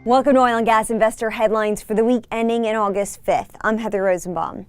Welcome to Oil and Gas Investor Headlines for the week ending in August 5th. I'm Heather Rosenbaum.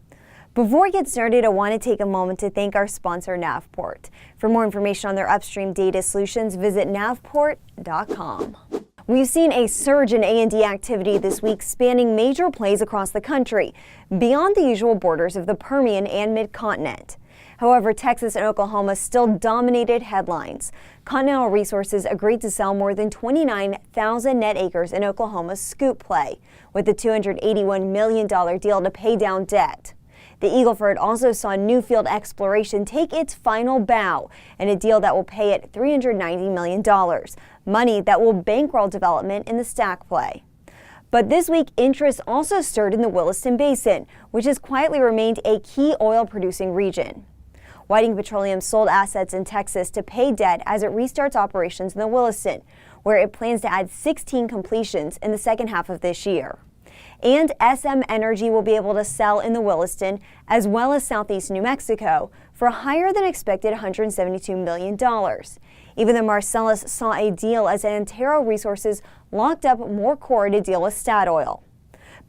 Before we get started, I want to take a moment to thank our sponsor, Navport. For more information on their upstream data solutions, visit navport.com. We've seen a surge in A&D activity this week spanning major plays across the country, beyond the usual borders of the Permian and Mid-Continent. However, Texas and Oklahoma still dominated headlines. Continental Resources agreed to sell more than 29,000 net acres in Oklahoma's Scoop play, with a $281 million deal to pay down debt. The Eagle Ford also saw new field exploration take its final bow in a deal that will pay it $390 million, money that will bankroll development in the Stack play. But this week, interest also stirred in the Williston Basin, which has quietly remained a key oil-producing region. Whiting Petroleum sold assets in Texas to pay debt as it restarts operations in the Williston, where it plans to add 16 completions in the second half of this year. And SM Energy will be able to sell in the Williston as well as southeast New Mexico for a higher than expected $172 million. Even the Marcellus saw a deal as Antero Resources locked up more core to deal with Statoil.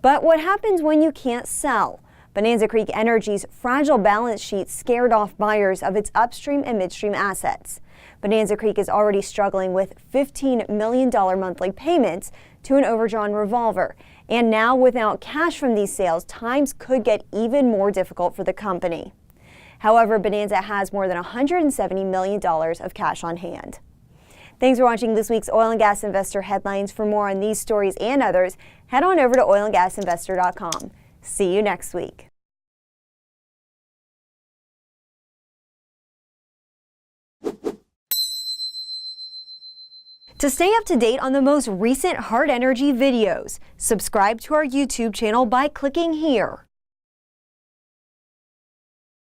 But what happens when you can't sell? Bonanza Creek Energy's fragile balance sheet scared off buyers of its upstream and midstream assets. Bonanza Creek is already struggling with $15 million monthly payments to an overdrawn revolver. And now, without cash from these sales, times could get even more difficult for the company. However, Bonanza has more than $170 million of cash on hand. Thanks for watching this week's Oil and Gas Investor Headlines. For more on these stories and others, head on over to oilandgasinvestor.com. See you next week. To stay up to date on the most recent hard energy videos, subscribe to our YouTube channel by clicking here.